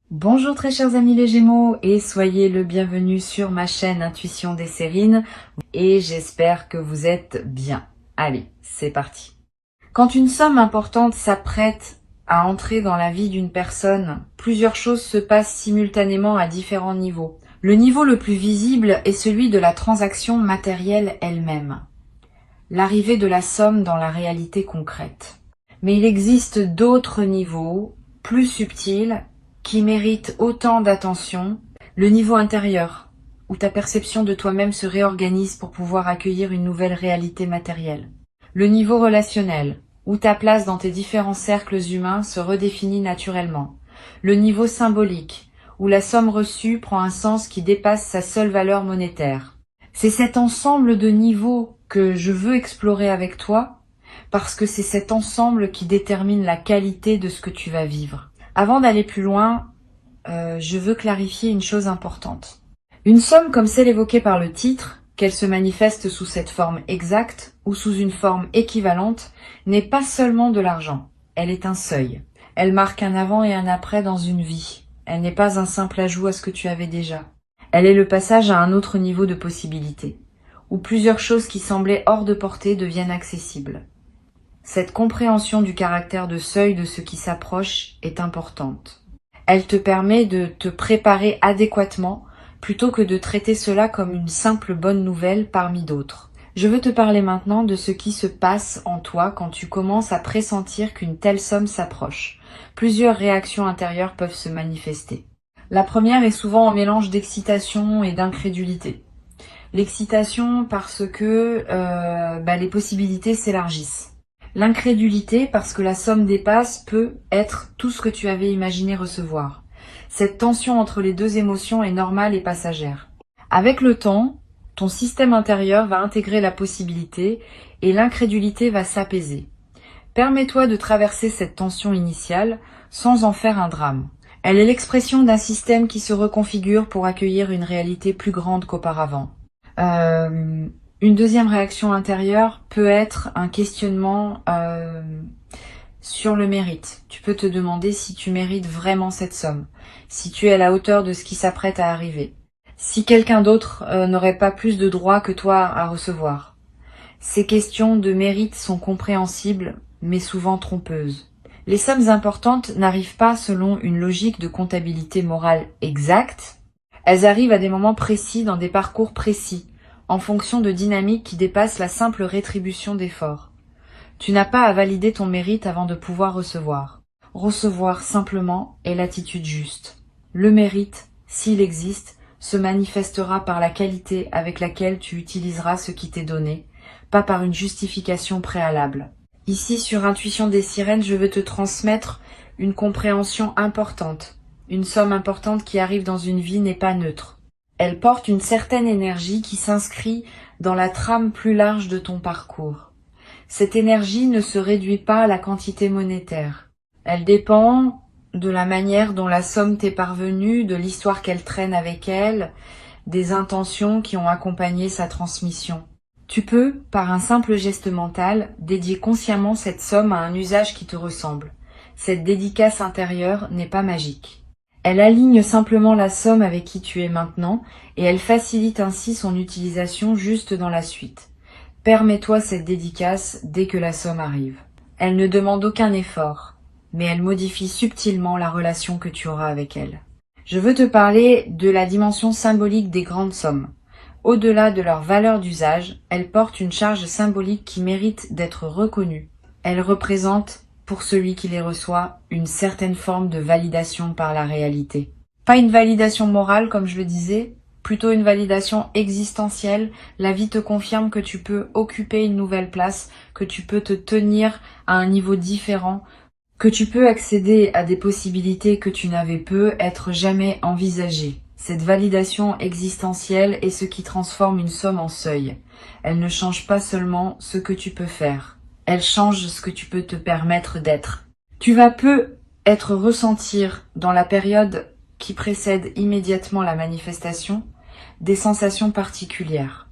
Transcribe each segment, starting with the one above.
Bonjour très chers amis les Gémeaux et soyez le bienvenu sur ma chaîne Intuition des Sérines et j'espère que vous êtes bien. Allez, c'est parti. Quand une somme importante s'apprête à entrer dans la vie d'une personne, plusieurs choses se passent simultanément à différents niveaux. Le niveau le plus visible est celui de la transaction matérielle elle-même, l'arrivée de la somme dans la réalité concrète. Mais il existe d'autres niveaux, plus subtils, qui mérite autant d'attention, le niveau intérieur, où ta perception de toi-même se réorganise pour pouvoir accueillir une nouvelle réalité matérielle. Le niveau relationnel, où ta place dans tes différents cercles humains se redéfinit naturellement. Le niveau symbolique, où la somme reçue prend un sens qui dépasse sa seule valeur monétaire. C'est cet ensemble de niveaux que je veux explorer avec toi, parce que c'est cet ensemble qui détermine la qualité de ce que tu vas vivre. Avant d'aller plus loin, je veux clarifier une chose importante. Une somme comme celle évoquée par le titre, qu'elle se manifeste sous cette forme exacte ou sous une forme équivalente, n'est pas seulement de l'argent. Elle est un seuil. Elle marque un avant et un après dans une vie. Elle n'est pas un simple ajout à ce que tu avais déjà. Elle est le passage à un autre niveau de possibilité, où plusieurs choses qui semblaient hors de portée deviennent accessibles. Cette compréhension du caractère de seuil de ce qui s'approche est importante. Elle te permet de te préparer adéquatement plutôt que de traiter cela comme une simple bonne nouvelle parmi d'autres. Je veux te parler maintenant de ce qui se passe en toi quand tu commences à pressentir qu'une telle somme s'approche. Plusieurs réactions intérieures peuvent se manifester. La première est souvent un mélange d'excitation et d'incrédulité. L'excitation parce que les possibilités s'élargissent. L'incrédulité, parce que la somme dépasse, peut être tout ce que tu avais imaginé recevoir. Cette tension entre les deux émotions est normale et passagère. Avec le temps, ton système intérieur va intégrer la possibilité et l'incrédulité va s'apaiser. Permets-toi de traverser cette tension initiale sans en faire un drame. Elle est l'expression d'un système qui se reconfigure pour accueillir une réalité plus grande qu'auparavant. Une deuxième réaction intérieure peut être un questionnement sur le mérite. Tu peux te demander si tu mérites vraiment cette somme, si tu es à la hauteur de ce qui s'apprête à arriver, si quelqu'un d'autre n'aurait pas plus de droits que toi à recevoir. Ces questions de mérite sont compréhensibles, mais souvent trompeuses. Les sommes importantes n'arrivent pas selon une logique de comptabilité morale exacte. Elles arrivent à des moments précis, dans des parcours précis, en fonction de dynamiques qui dépassent la simple rétribution d'efforts. Tu n'as pas à valider ton mérite avant de pouvoir recevoir. Recevoir simplement est l'attitude juste. Le mérite, s'il existe, se manifestera par la qualité avec laquelle tu utiliseras ce qui t'est donné, pas par une justification préalable. Ici, sur Intuition des Sirènes, je veux te transmettre une compréhension importante. Une somme importante qui arrive dans une vie n'est pas neutre. Elle porte une certaine énergie qui s'inscrit dans la trame plus large de ton parcours. Cette énergie ne se réduit pas à la quantité monétaire. Elle dépend de la manière dont la somme t'est parvenue, de l'histoire qu'elle traîne avec elle, des intentions qui ont accompagné sa transmission. Tu peux, par un simple geste mental, dédier consciemment cette somme à un usage qui te ressemble. Cette dédicace intérieure n'est pas magique. Elle aligne simplement la somme avec qui tu es maintenant et elle facilite ainsi son utilisation juste dans la suite. Permets-toi cette dédicace dès que la somme arrive. Elle ne demande aucun effort, mais elle modifie subtilement la relation que tu auras avec elle. Je veux te parler de la dimension symbolique des grandes sommes. Au-delà de leur valeur d'usage, elles portent une charge symbolique qui mérite d'être reconnue. Elles représentent, pour celui qui les reçoit, une certaine forme de validation par la réalité. Pas une validation morale, comme je le disais, plutôt une validation existentielle. La vie te confirme que tu peux occuper une nouvelle place, que tu peux te tenir à un niveau différent, que tu peux accéder à des possibilités que tu n'avais peut être jamais envisagées. Cette validation existentielle est ce qui transforme une somme en seuil. Elle ne change pas seulement ce que tu peux faire. Elle change ce que tu peux te permettre d'être. Tu vas peu être ressentir dans la période qui précède immédiatement la manifestation des sensations particulières.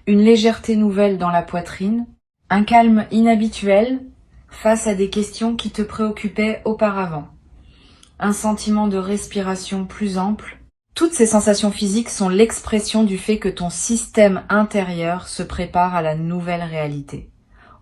Une légèreté nouvelle dans la poitrine, un calme inhabituel face à des questions qui te préoccupaient auparavant. un sentiment de respiration plus ample. Toutes ces sensations physiques sont l'expression du fait que ton système intérieur se prépare à la nouvelle réalité.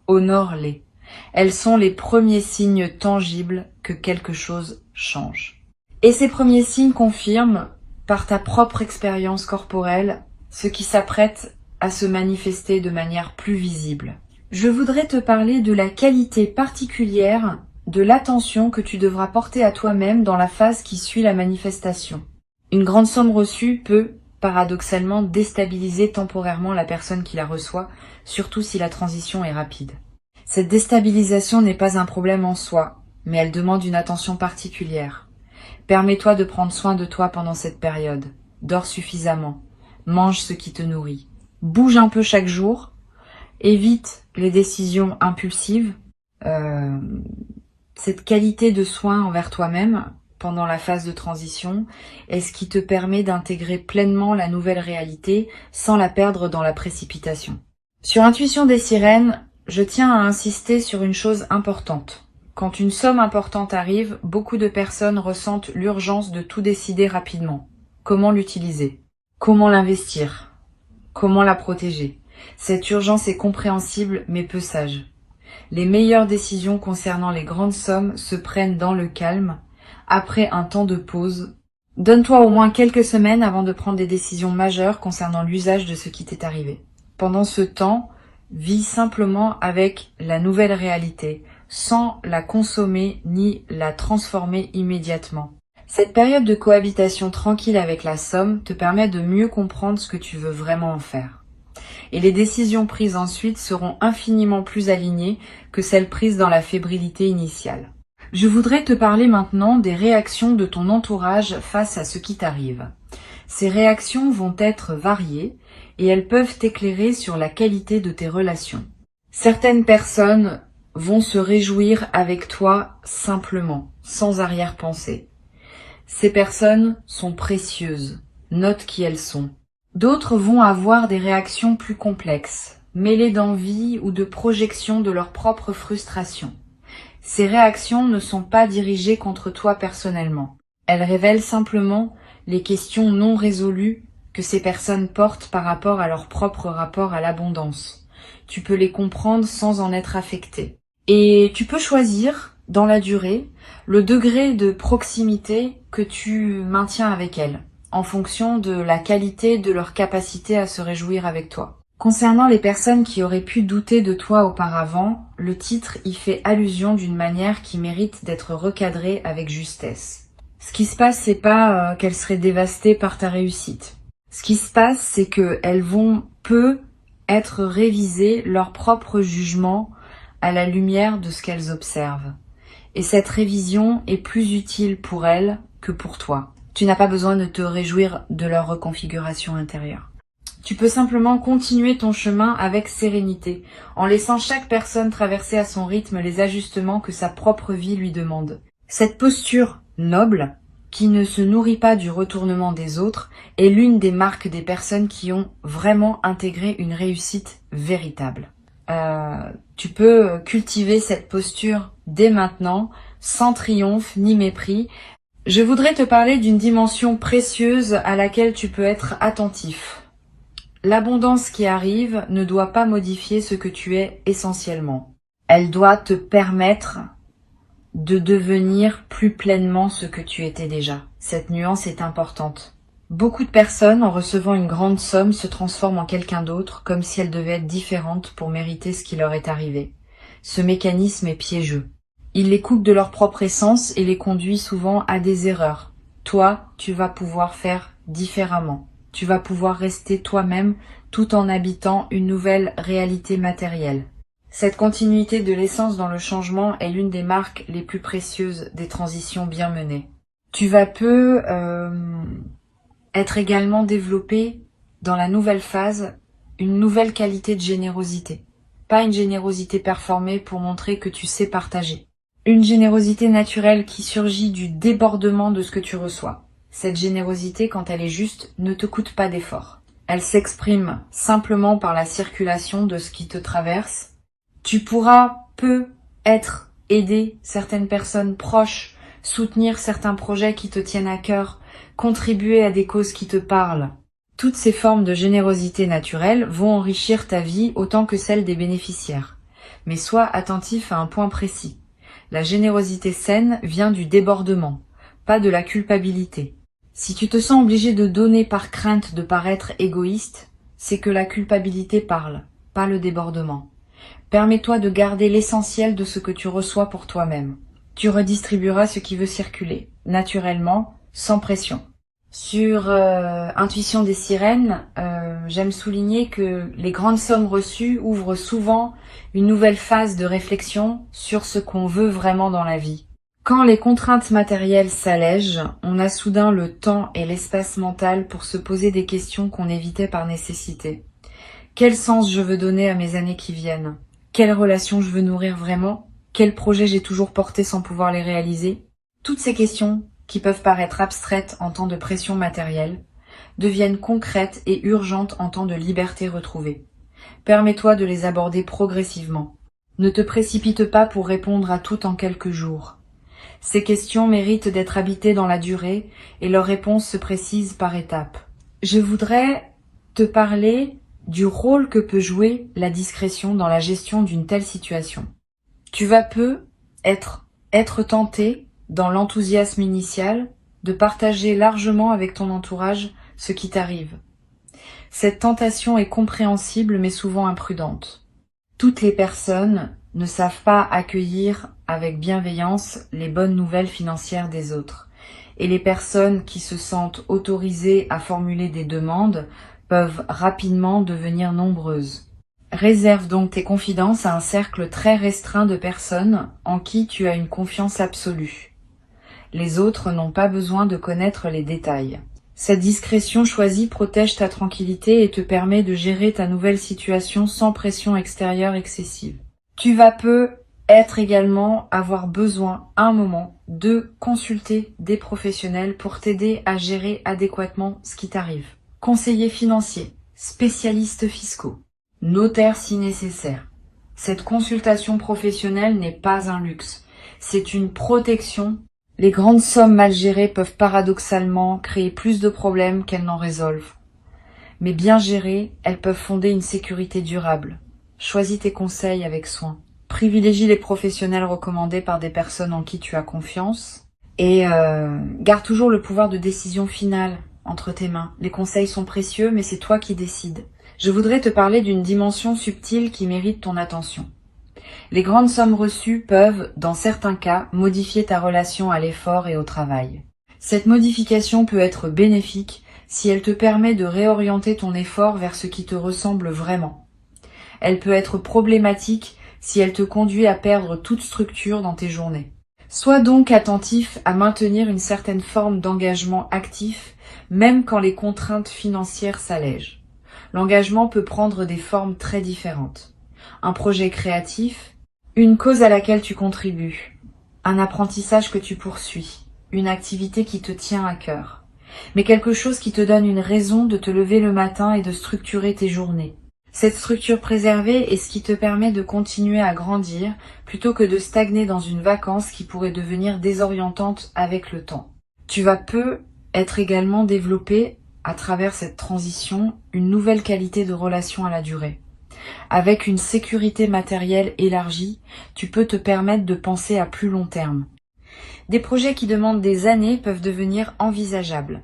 Honore-les. Elles sont les premiers signes tangibles que quelque chose change. Et ces premiers signes confirment, par ta propre expérience corporelle, ce qui s'apprête à se manifester de manière plus visible. Je voudrais te parler de la qualité particulière de l'attention que tu devras porter à toi-même dans la phase qui suit la manifestation. Une grande somme reçue peut, paradoxalement, déstabiliser temporairement la personne qui la reçoit, surtout si la transition est rapide. Cette déstabilisation n'est pas un problème en soi, mais elle demande une attention particulière. Permets-toi de prendre soin de toi pendant cette période. Dors suffisamment. Mange ce qui te nourrit. Bouge un peu chaque jour. Évite les décisions impulsives. Cette qualité de soin envers toi-même pendant la phase de transition est ce qui te permet d'intégrer pleinement la nouvelle réalité sans la perdre dans la précipitation. Sur Intuition des sirènes, je tiens à insister sur une chose importante. Quand une somme importante arrive, beaucoup de personnes ressentent l'urgence de tout décider rapidement. Comment l'utiliser? Comment l'investir? Comment la protéger? Cette urgence est compréhensible mais peu sage. Les meilleures décisions concernant les grandes sommes se prennent dans le calme, après un temps de pause. Donne-toi au moins quelques semaines avant de prendre des décisions majeures concernant l'usage de ce qui t'est arrivé. Pendant ce temps, vis simplement avec la nouvelle réalité, sans la consommer ni la transformer immédiatement. Cette période de cohabitation tranquille avec la somme te permet de mieux comprendre ce que tu veux vraiment en faire. Et les décisions prises ensuite seront infiniment plus alignées que celles prises dans la fébrilité initiale. Je voudrais te parler maintenant des réactions de ton entourage face à ce qui t'arrive. Ces réactions vont être variées et elles peuvent t'éclairer sur la qualité de tes relations. Certaines personnes vont se réjouir avec toi simplement, sans arrière-pensée. Ces personnes sont précieuses, note qui elles sont. D'autres vont avoir des réactions plus complexes, mêlées d'envie ou de projection de leur propre frustration. Ces réactions ne sont pas dirigées contre toi personnellement. Elles révèlent simplement les questions non résolues que ces personnes portent par rapport à leur propre rapport à l'abondance. Tu peux les comprendre sans en être affecté. Et tu peux choisir, dans la durée, le degré de proximité que tu maintiens avec elles, en fonction de la qualité de leur capacité à se réjouir avec toi. Concernant les personnes qui auraient pu douter de toi auparavant, le titre y fait allusion d'une manière qui mérite d'être recadrée avec justesse. Ce qui se passe, c'est pas qu'elles seraient dévastées par ta réussite. Ce qui se passe, c'est qu'elles vont être réviser leur propre jugement à la lumière de ce qu'elles observent. Et cette révision est plus utile pour elles que pour toi. Tu n'as pas besoin de te réjouir de leur reconfiguration intérieure. Tu peux simplement continuer ton chemin avec sérénité, en laissant chaque personne traverser à son rythme les ajustements que sa propre vie lui demande. Cette posture noble, qui ne se nourrit pas du retournement des autres, est l'une des marques des personnes qui ont vraiment intégré une réussite véritable. Tu peux cultiver cette posture dès maintenant, sans triomphe ni mépris. Je voudrais te parler d'une dimension précieuse à laquelle tu peux être attentif. L'abondance qui arrive ne doit pas modifier ce que tu es essentiellement. Elle doit te permettre de devenir plus pleinement ce que tu étais déjà. Cette nuance est importante. Beaucoup de personnes, en recevant une grande somme, se transforment en quelqu'un d'autre, comme si elles devaient être différentes pour mériter ce qui leur est arrivé. Ce mécanisme est piégeux. Il les coupe de leur propre essence et les conduit souvent à des erreurs. Toi, tu vas pouvoir faire différemment. Tu vas pouvoir rester toi-même tout en habitant une nouvelle réalité matérielle. Cette continuité de l'essence dans le changement est l'une des marques les plus précieuses des transitions bien menées. Tu vas être également développé dans la nouvelle phase une nouvelle qualité de générosité. Pas une générosité performée pour montrer que tu sais partager. Une générosité naturelle qui surgit du débordement de ce que tu reçois. Cette générosité, quand elle est juste, ne te coûte pas d'effort. Elle s'exprime simplement par la circulation de ce qui te traverse. Tu pourras aider certaines personnes proches soutenir certains projets qui te tiennent à cœur, contribuer à des causes qui te parlent. Toutes ces formes de générosité naturelle vont enrichir ta vie autant que celle des bénéficiaires. Mais sois attentif à un point précis. La générosité saine vient du débordement, pas de la culpabilité. Si tu te sens obligé de donner par crainte de paraître égoïste, c'est que la culpabilité parle, pas le débordement. Permets-toi de garder l'essentiel de ce que tu reçois pour toi-même. Tu redistribueras ce qui veut circuler, naturellement, sans pression. Sur Intuition des sirènes, j'aime souligner que les grandes sommes reçues ouvrent souvent une nouvelle phase de réflexion sur ce qu'on veut vraiment dans la vie. Quand les contraintes matérielles s'allègent, on a soudain le temps et l'espace mental pour se poser des questions qu'on évitait par nécessité. Quel sens je veux donner à mes années qui viennent? Quelles relations je veux nourrir vraiment? Quels projets j'ai toujours portés sans pouvoir les réaliser? Toutes ces questions, qui peuvent paraître abstraites en temps de pression matérielle, deviennent concrètes et urgentes en temps de liberté retrouvée. Permets-toi de les aborder progressivement. Ne te précipite pas pour répondre à tout en quelques jours. Ces questions méritent d'être habitées dans la durée et leurs réponses se précisent par étapes. Je voudrais te parler du rôle que peut jouer la discrétion dans la gestion d'une telle situation. Tu vas peu être tenté, dans l'enthousiasme initial, de partager largement avec ton entourage ce qui t'arrive. Cette tentation est compréhensible mais souvent imprudente. Toutes les personnes ne savent pas accueillir avec bienveillance les bonnes nouvelles financières des autres. Et les personnes qui se sentent autorisées à formuler des demandes peuvent rapidement devenir nombreuses. Réserve donc tes confidences à un cercle très restreint de personnes en qui tu as une confiance absolue. Les autres n'ont pas besoin de connaître les détails. Cette discrétion choisie protège ta tranquillité et te permet de gérer ta nouvelle situation sans pression extérieure excessive. Tu vas peut-être également avoir besoin, à un moment, de consulter des professionnels pour t'aider à gérer adéquatement ce qui t'arrive. Conseillers financiers, spécialistes fiscaux, notaires si nécessaire. Cette consultation professionnelle n'est pas un luxe, c'est une protection. Les grandes sommes mal gérées peuvent paradoxalement créer plus de problèmes qu'elles n'en résolvent. Mais bien gérées, elles peuvent fonder une sécurité durable. Choisis tes conseils avec soin. Privilégie les professionnels recommandés par des personnes en qui tu as confiance. Et garde toujours le pouvoir de décision finale entre tes mains. Les conseils sont précieux, mais c'est toi qui décides. Je voudrais te parler d'une dimension subtile qui mérite ton attention. Les grandes sommes reçues peuvent, dans certains cas, modifier ta relation à l'effort et au travail. Cette modification peut être bénéfique si elle te permet de réorienter ton effort vers ce qui te ressemble vraiment. Elle peut être problématique si elle te conduit à perdre toute structure dans tes journées. Sois donc attentif à maintenir une certaine forme d'engagement actif, même quand les contraintes financières s'allègent. L'engagement peut prendre des formes très différentes. Un projet créatif, une cause à laquelle tu contribues, un apprentissage que tu poursuis, une activité qui te tient à cœur, mais quelque chose qui te donne une raison de te lever le matin et de structurer tes journées. Cette structure préservée est ce qui te permet de continuer à grandir plutôt que de stagner dans une vacance qui pourrait devenir désorientante avec le temps. Tu vas être également développé à travers cette transition une nouvelle qualité de relation à la durée. Avec une sécurité matérielle élargie, tu peux te permettre de penser à plus long terme. Des projets qui demandent des années peuvent devenir envisageables.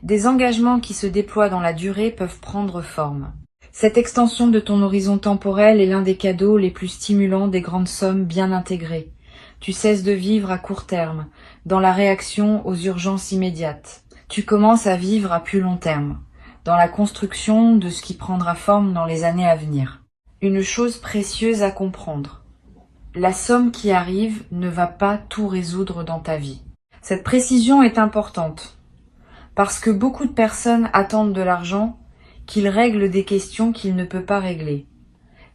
Des engagements qui se déploient dans la durée peuvent prendre forme. Cette extension de ton horizon temporel est l'un des cadeaux les plus stimulants des grandes sommes bien intégrées. Tu cesses de vivre à court terme, dans la réaction aux urgences immédiates. Tu commences à vivre à plus long terme, dans la construction de ce qui prendra forme dans les années à venir. Une chose précieuse à comprendre. La somme qui arrive ne va pas tout résoudre dans ta vie. Cette précision est importante, parce que beaucoup de personnes attendent de l'argent qu'il règle des questions qu'il ne peut pas régler.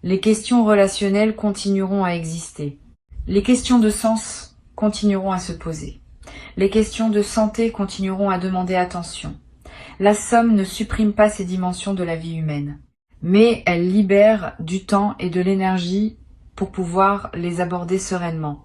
Les questions relationnelles continueront à exister. Les questions de sens continueront à se poser. Les questions de santé continueront à demander attention. La somme ne supprime pas ces dimensions de la vie humaine, mais elle libère du temps et de l'énergie pour pouvoir les aborder sereinement.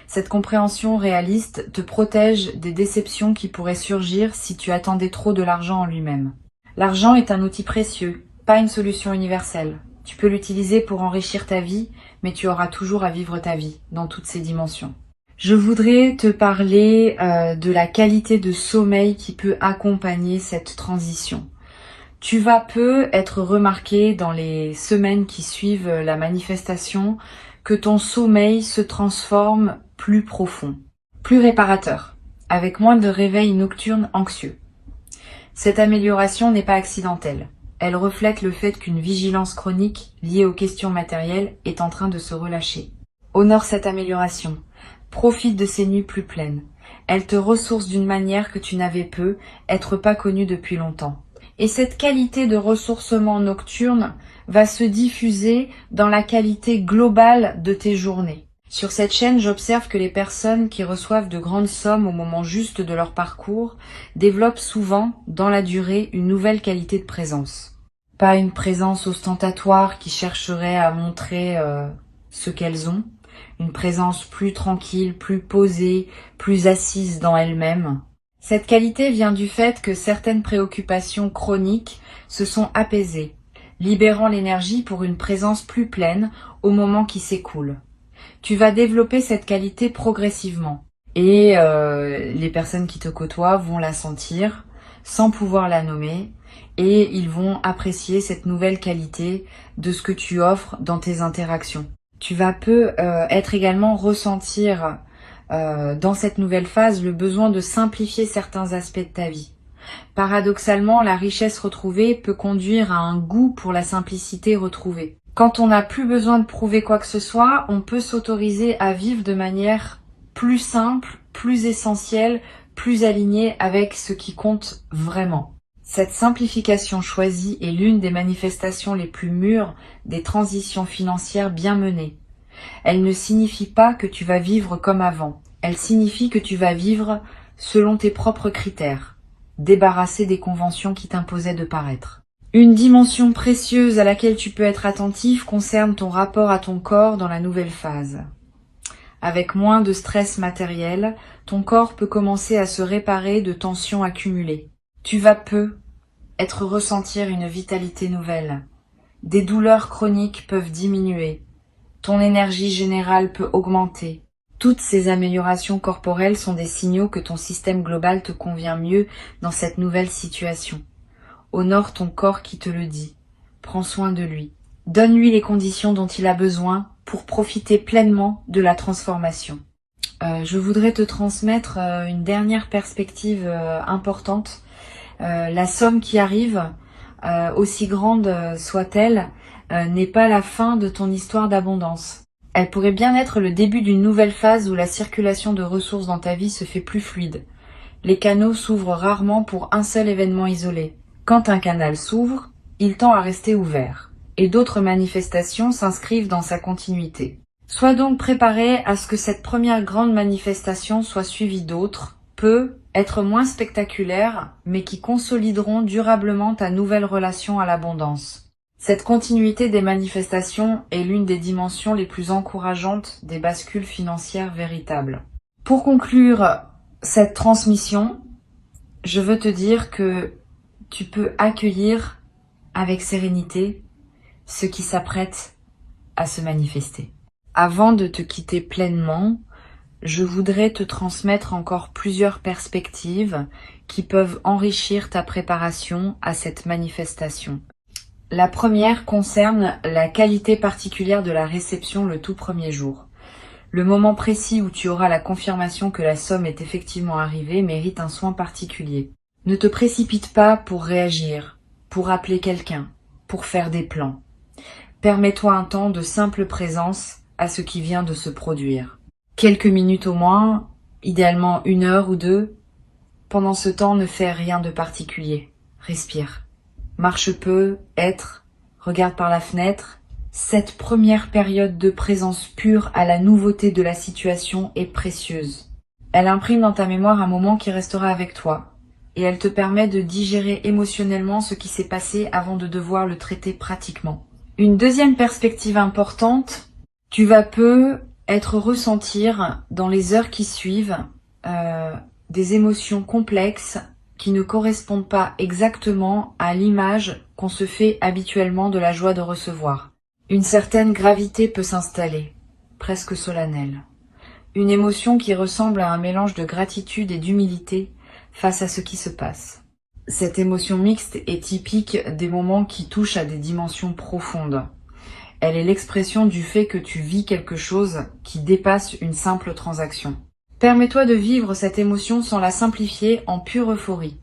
Cette compréhension réaliste te protège des déceptions qui pourraient surgir si tu attendais trop de l'argent en lui-même. L'argent est un outil précieux, pas une solution universelle. Tu peux l'utiliser pour enrichir ta vie, mais tu auras toujours à vivre ta vie, dans toutes ses dimensions. Je voudrais te parler de la qualité de sommeil qui peut accompagner cette transition. Tu vas peu être remarqué dans les semaines qui suivent la manifestation que ton sommeil se transforme plus profond, plus réparateur, avec moins de réveils nocturnes anxieux. Cette amélioration n'est pas accidentelle. Elle reflète le fait qu'une vigilance chronique liée aux questions matérielles est en train de se relâcher. Honore cette amélioration. Profite de ces nuits plus pleines. Elle te ressource d'une manière que tu n'avais peu, être pas connue depuis longtemps. Et cette qualité de ressourcement nocturne va se diffuser dans la qualité globale de tes journées. Sur cette chaîne, j'observe que les personnes qui reçoivent de grandes sommes au moment juste de leur parcours développent souvent, dans la durée, une nouvelle qualité de présence. Pas une présence ostentatoire qui chercherait à montrer ce qu'elles ont, une présence plus tranquille, plus posée, plus assise dans elles-mêmes. Cette qualité vient du fait que certaines préoccupations chroniques se sont apaisées, libérant l'énergie pour une présence plus pleine au moment qui s'écoule. Tu vas développer cette qualité progressivement et les personnes qui te côtoient vont la sentir sans pouvoir la nommer et ils vont apprécier cette nouvelle qualité de ce que tu offres dans tes interactions. Tu vas peu être également ressentir dans cette nouvelle phase le besoin de simplifier certains aspects de ta vie. Paradoxalement, la richesse retrouvée peut conduire à un goût pour la simplicité retrouvée. Quand on n'a plus besoin de prouver quoi que ce soit, on peut s'autoriser à vivre de manière plus simple, plus essentielle, plus alignée avec ce qui compte vraiment. Cette simplification choisie est l'une des manifestations les plus mûres des transitions financières bien menées. Elle ne signifie pas que tu vas vivre comme avant. Elle signifie que tu vas vivre selon tes propres critères, débarrassé des conventions qui t'imposaient de paraître. Une dimension précieuse à laquelle tu peux être attentif concerne ton rapport à ton corps dans la nouvelle phase. Avec moins de stress matériel, ton corps peut commencer à se réparer de tensions accumulées. Tu vas peu ressentir une vitalité nouvelle. Des douleurs chroniques peuvent diminuer. Ton énergie générale peut augmenter. Toutes ces améliorations corporelles sont des signaux que ton système global te convient mieux dans cette nouvelle situation. Honore ton corps qui te le dit. Prends soin de lui. Donne-lui les conditions dont il a besoin pour profiter pleinement de la transformation. Je voudrais te transmettre une dernière perspective importante. La somme qui arrive, aussi grande soit-elle, n'est pas la fin de ton histoire d'abondance. Elle pourrait bien être le début d'une nouvelle phase où la circulation de ressources dans ta vie se fait plus fluide. Les canaux s'ouvrent rarement pour un seul événement isolé. Quand un canal s'ouvre, il tend à rester ouvert, et d'autres manifestations s'inscrivent dans sa continuité. Sois donc préparé à ce que cette première grande manifestation soit suivie d'autres, peu, être moins spectaculaires, mais qui consolideront durablement ta nouvelle relation à l'abondance. Cette continuité des manifestations est l'une des dimensions les plus encourageantes des bascules financières véritables. Pour conclure cette transmission, je veux te dire que tu peux accueillir avec sérénité ce qui s'apprête à se manifester. Avant de te quitter pleinement, je voudrais te transmettre encore plusieurs perspectives qui peuvent enrichir ta préparation à cette manifestation. La première concerne la qualité particulière de la réception le tout premier jour. Le moment précis où tu auras la confirmation que la somme est effectivement arrivée mérite un soin particulier. Ne te précipite pas pour réagir, pour appeler quelqu'un, pour faire des plans. Permets-toi un temps de simple présence à ce qui vient de se produire. Quelques minutes au moins, idéalement 1 heure ou 2. Pendant ce temps, ne fais rien de particulier. Respire. Marche peu, regarde par la fenêtre. Cette première période de présence pure à la nouveauté de la situation est précieuse. Elle imprime dans ta mémoire un moment qui restera avec toi, et elle te permet de digérer émotionnellement ce qui s'est passé avant de devoir le traiter pratiquement. Une deuxième perspective importante, tu vas peu être ressentir dans les heures qui suivent des émotions complexes qui ne correspondent pas exactement à l'image qu'on se fait habituellement de la joie de recevoir. Une certaine gravité peut s'installer, presque solennelle. Une émotion qui ressemble à un mélange de gratitude et d'humilité face à ce qui se passe. Cette émotion mixte est typique des moments qui touchent à des dimensions profondes. Elle est l'expression du fait que tu vis quelque chose qui dépasse une simple transaction. Permets-toi de vivre cette émotion sans la simplifier en pure euphorie.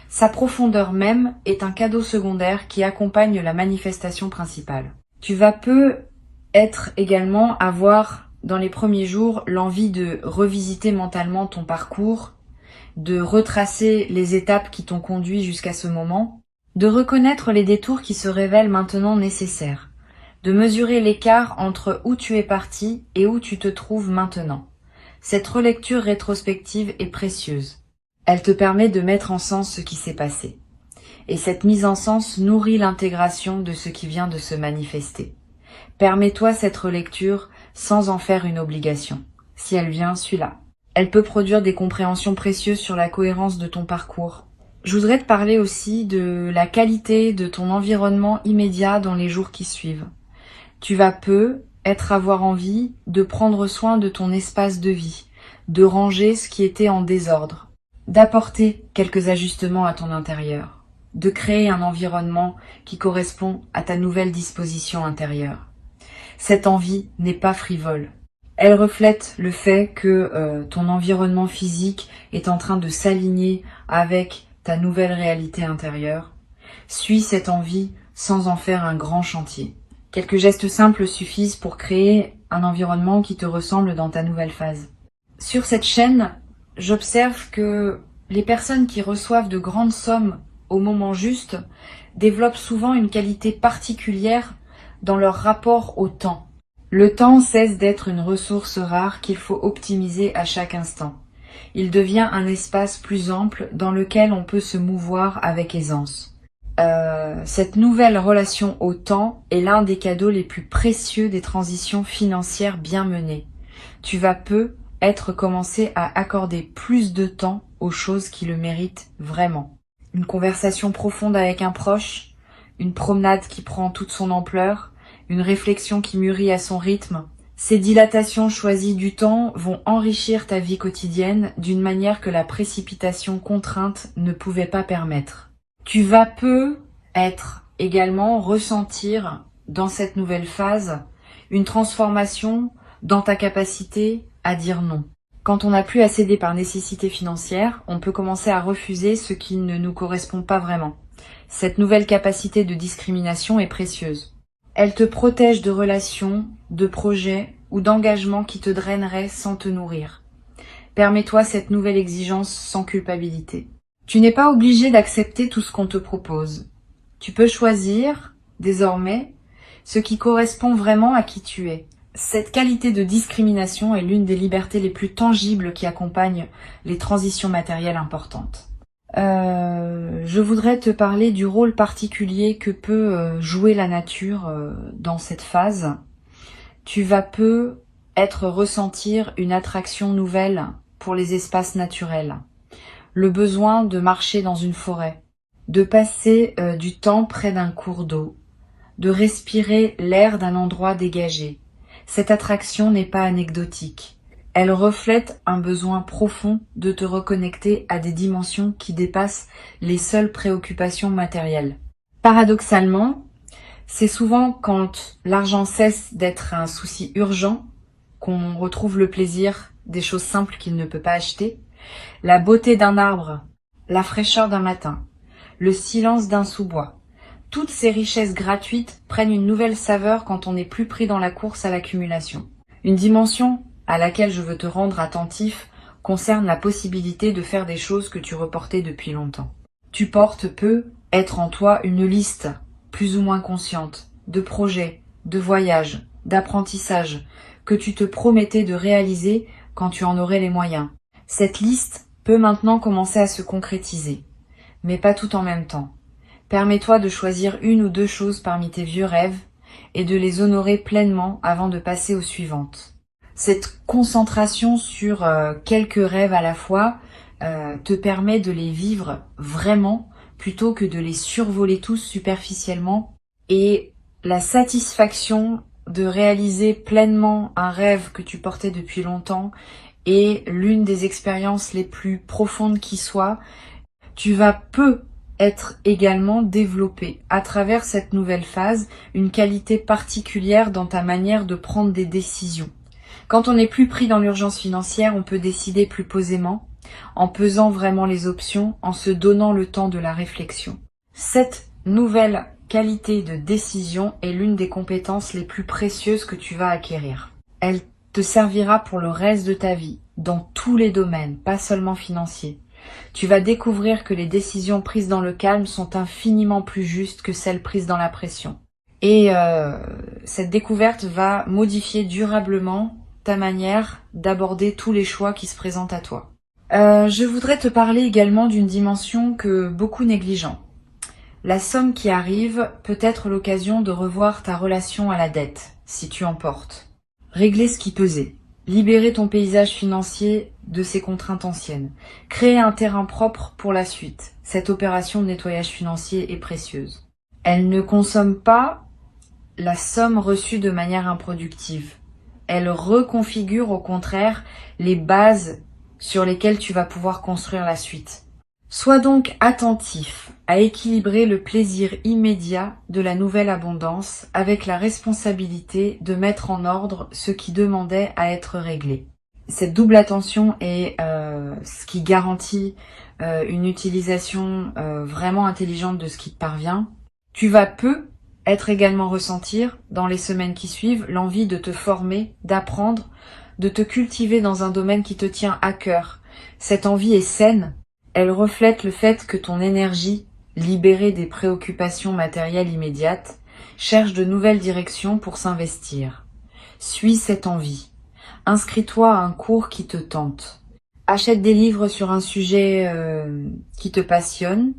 Sa profondeur même est un cadeau secondaire qui accompagne la manifestation principale. Tu vas peut-être également avoir dans les premiers jours l'envie de revisiter mentalement ton parcours, de retracer les étapes qui t'ont conduit jusqu'à ce moment, de reconnaître les détours qui se révèlent maintenant nécessaires, de mesurer l'écart entre où tu es parti et où tu te trouves maintenant. Cette relecture rétrospective est précieuse. Elle te permet de mettre en sens ce qui s'est passé. Et cette mise en sens nourrit l'intégration de ce qui vient de se manifester. Permets-toi cette relecture sans en faire une obligation. Si elle vient, suis-la. Elle peut produire des compréhensions précieuses sur la cohérence de ton parcours. Je voudrais te parler aussi de la qualité de ton environnement immédiat dans les jours qui suivent. Tu vas avoir envie de prendre soin de ton espace de vie, de ranger ce qui était en désordre, d'apporter quelques ajustements à ton intérieur, de créer un environnement qui correspond à ta nouvelle disposition intérieure. Cette envie n'est pas frivole. Elle reflète le fait que ton environnement physique est en train de s'aligner avec ta nouvelle réalité intérieure. Suis cette envie sans en faire un grand chantier. Quelques gestes simples suffisent pour créer un environnement qui te ressemble dans ta nouvelle phase. Sur cette chaîne, j'observe que les personnes qui reçoivent de grandes sommes au moment juste développent souvent une qualité particulière dans leur rapport au temps. Le temps cesse d'être une ressource rare qu'il faut optimiser à chaque instant. Il devient un espace plus ample dans lequel on peut se mouvoir avec aisance. Cette nouvelle relation au temps est l'un des cadeaux les plus précieux des transitions financières bien menées. Tu vas commencer à accorder plus de temps aux choses qui le méritent vraiment. Une conversation profonde avec un proche, une promenade qui prend toute son ampleur, une réflexion qui mûrit à son rythme. Ces dilatations choisies du temps vont enrichir ta vie quotidienne d'une manière que la précipitation contrainte ne pouvait pas permettre. Tu vas également ressentir dans cette nouvelle phase une transformation dans ta capacité à dire non. Quand on n'a plus à céder par nécessité financière, on peut commencer à refuser ce qui ne nous correspond pas vraiment. Cette nouvelle capacité de discrimination est précieuse. Elle te protège de relations, de projets ou d'engagements qui te draineraient sans te nourrir. Permets-toi cette nouvelle exigence sans culpabilité. Tu n'es pas obligé d'accepter tout ce qu'on te propose. Tu peux choisir, désormais, ce qui correspond vraiment à qui tu es. Cette qualité de discrimination est l'une des libertés les plus tangibles qui accompagnent les transitions matérielles importantes. Je voudrais te parler du rôle particulier que peut jouer la nature dans cette phase. Tu vas ressentir une attraction nouvelle pour les espaces naturels. Le besoin de marcher dans une forêt, de passer du temps près d'un cours d'eau, de respirer l'air d'un endroit dégagé. Cette attraction n'est pas anecdotique. Elle reflète un besoin profond de te reconnecter à des dimensions qui dépassent les seules préoccupations matérielles. Paradoxalement, c'est souvent quand l'argent cesse d'être un souci urgent qu'on retrouve le plaisir des choses simples qu'il ne peut pas acheter. La beauté d'un arbre, la fraîcheur d'un matin, le silence d'un sous-bois. Toutes ces richesses gratuites prennent une nouvelle saveur quand on n'est plus pris dans la course à l'accumulation. Une dimension à laquelle je veux te rendre attentif concerne la possibilité de faire des choses que tu reportais depuis longtemps. Tu être en toi une liste, plus ou moins consciente, de projets, de voyages, d'apprentissages, que tu te promettais de réaliser quand tu en aurais les moyens. Cette liste peut maintenant commencer à se concrétiser, mais pas tout en même temps. Permets-toi de choisir une ou deux choses parmi tes vieux rêves et de les honorer pleinement avant de passer aux suivantes. Cette concentration sur quelques rêves à la fois te permet de les vivre vraiment plutôt que de les survoler tous superficiellement. Et la satisfaction de réaliser pleinement un rêve que tu portais depuis longtemps est l'une des expériences les plus profondes qui soit. Tu vas peu être également développé à travers cette nouvelle phase une qualité particulière dans ta manière de prendre des décisions. Quand on n'est plus pris dans l'urgence financière, on peut décider plus posément, en pesant vraiment les options, en se donnant le temps de la réflexion. Cette nouvelle qualité de décision est l'une des compétences les plus précieuses que tu vas acquérir. Elle te servira pour le reste de ta vie, dans tous les domaines, pas seulement financiers. Tu vas découvrir que les décisions prises dans le calme sont infiniment plus justes que celles prises dans la pression. Et cette découverte va modifier durablement ta manière d'aborder tous les choix qui se présentent à toi. Je voudrais te parler également d'une dimension que beaucoup négligent. La somme qui arrive peut être l'occasion de revoir ta relation à la dette, si tu en portes. Régler ce qui pesait. Libérer ton paysage financier de ses contraintes anciennes. Créer un terrain propre pour la suite. Cette opération de nettoyage financier est précieuse. Elle ne consomme pas la somme reçue de manière improductive. Elle reconfigure au contraire les bases sur lesquelles tu vas pouvoir construire la suite. Sois donc attentif à équilibrer le plaisir immédiat de la nouvelle abondance avec la responsabilité de mettre en ordre ce qui demandait à être réglé. Cette double attention est ce qui garantit une utilisation vraiment intelligente de ce qui te parvient. Tu vas être également ressentir dans les semaines qui suivent l'envie de te former, d'apprendre, de te cultiver dans un domaine qui te tient à cœur. Cette envie est saine. Elle reflète le fait que ton énergie, libérée des préoccupations matérielles immédiates, cherche de nouvelles directions pour s'investir. Suis cette envie. Inscris-toi à un cours qui te tente. Achète des livres sur un sujet qui te passionne.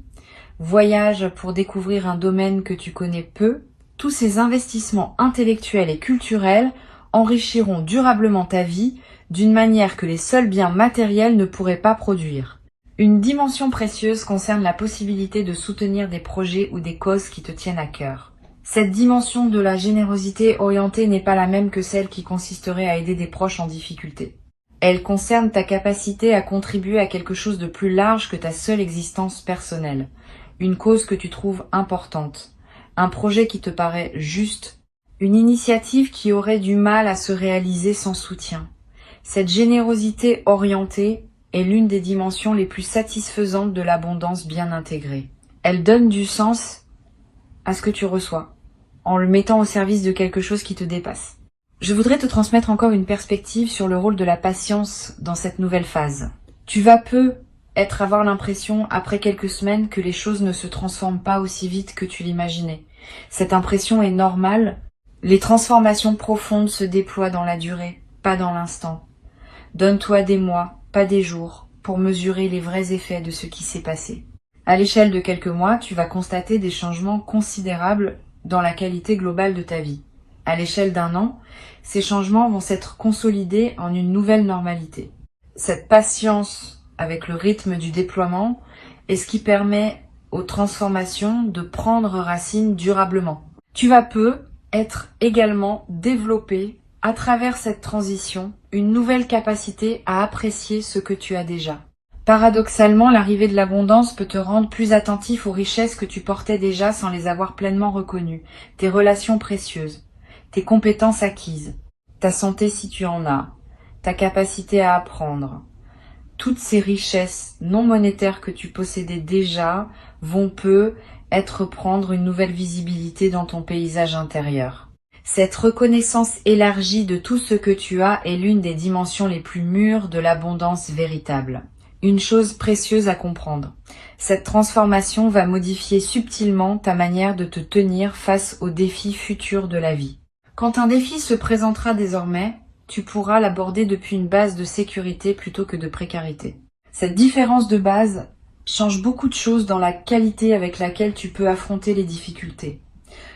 Voyage pour découvrir un domaine que tu connais peu. Tous ces investissements intellectuels et culturels enrichiront durablement ta vie d'une manière que les seuls biens matériels ne pourraient pas produire. Une dimension précieuse concerne la possibilité de soutenir des projets ou des causes qui te tiennent à cœur. Cette dimension de la générosité orientée n'est pas la même que celle qui consisterait à aider des proches en difficulté. Elle concerne ta capacité à contribuer à quelque chose de plus large que ta seule existence personnelle. Une cause que tu trouves importante. Un projet qui te paraît juste. Une initiative qui aurait du mal à se réaliser sans soutien. Cette générosité orientée est l'une des dimensions les plus satisfaisantes de l'abondance bien intégrée. Elle donne du sens à ce que tu reçois, en le mettant au service de quelque chose qui te dépasse. Je voudrais te transmettre encore une perspective sur le rôle de la patience dans cette nouvelle phase. Tu vas avoir l'impression, après quelques semaines, que les choses ne se transforment pas aussi vite que tu l'imaginais. Cette impression est normale. Les transformations profondes se déploient dans la durée, pas dans l'instant. Donne-toi des mois, pas des jours, pour mesurer les vrais effets de ce qui s'est passé. À l'échelle de quelques mois, tu vas constater des changements considérables dans la qualité globale de ta vie. À l'échelle d'un an, ces changements vont s'être consolidés en une nouvelle normalité. Cette patience avec le rythme du déploiement est ce qui permet aux transformations de prendre racine durablement. Tu vas être également développé à travers cette transition une nouvelle capacité à apprécier ce que tu as déjà. Paradoxalement, l'arrivée de l'abondance peut te rendre plus attentif aux richesses que tu portais déjà sans les avoir pleinement reconnues, tes relations précieuses, tes compétences acquises, ta santé si tu en as, ta capacité à apprendre. Toutes ces richesses non monétaires que tu possédais déjà vont prendre une nouvelle visibilité dans ton paysage intérieur. Cette reconnaissance élargie de tout ce que tu as est l'une des dimensions les plus mûres de l'abondance véritable. Une chose précieuse à comprendre. Cette transformation va modifier subtilement ta manière de te tenir face aux défis futurs de la vie. Quand un défi se présentera désormais, tu pourras l'aborder depuis une base de sécurité plutôt que de précarité. Cette différence de base change beaucoup de choses dans la qualité avec laquelle tu peux affronter les difficultés.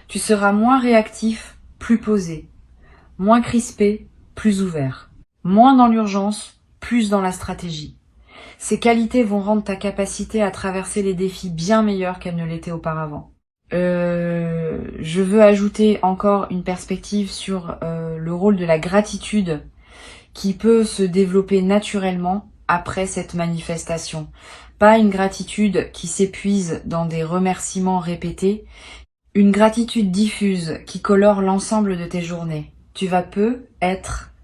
Tu seras moins réactif, plus posé, moins crispé, plus ouvert. Moins dans l'urgence, plus dans la stratégie. Ces qualités vont rendre ta capacité à traverser les défis bien meilleure qu'elle ne l'était auparavant. Je veux ajouter encore une perspective sur le rôle de la gratitude qui peut se développer naturellement après cette manifestation. Pas une gratitude qui s'épuise dans des remerciements répétés, une gratitude diffuse qui colore l'ensemble de tes journées. Tu vas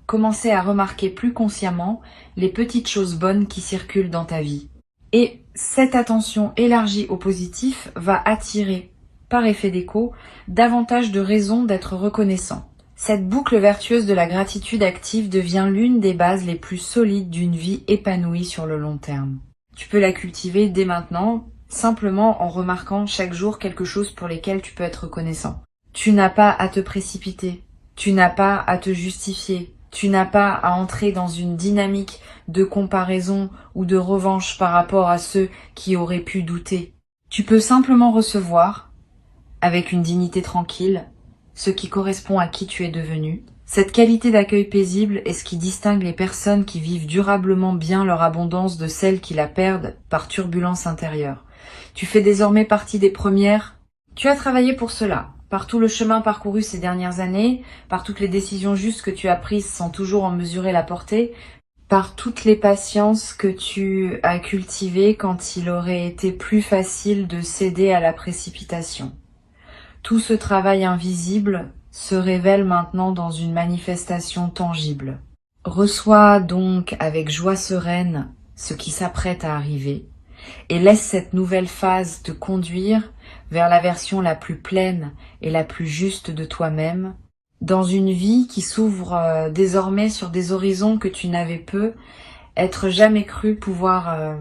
commencer à remarquer plus consciemment les petites choses bonnes qui circulent dans ta vie. Et cette attention élargie au positif va attirer, par effet d'écho, davantage de raisons d'être reconnaissant. Cette boucle vertueuse de la gratitude active devient l'une des bases les plus solides d'une vie épanouie sur le long terme. Tu peux la cultiver dès maintenant, simplement en remarquant chaque jour quelque chose pour lesquels tu peux être reconnaissant. Tu n'as pas à te précipiter, tu n'as pas à te justifier, tu n'as pas à entrer dans une dynamique de comparaison ou de revanche par rapport à ceux qui auraient pu douter. Tu peux simplement recevoir, avec une dignité tranquille, ce qui correspond à qui tu es devenu. Cette qualité d'accueil paisible est ce qui distingue les personnes qui vivent durablement bien leur abondance de celles qui la perdent par turbulence intérieure. Tu fais désormais partie des premières. Tu as travaillé pour cela, par tout le chemin parcouru ces dernières années, par toutes les décisions justes que tu as prises sans toujours en mesurer la portée, par toutes les patiences que tu as cultivées quand il aurait été plus facile de céder à la précipitation. Tout ce travail invisible se révèle maintenant dans une manifestation tangible. Reçois donc avec joie sereine ce qui s'apprête à arriver et laisse cette nouvelle phase te conduire vers la version la plus pleine et la plus juste de toi-même, dans une vie qui s'ouvre désormais sur des horizons que tu n'avais jamais cru pouvoir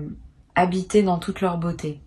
habiter dans toute leur beauté.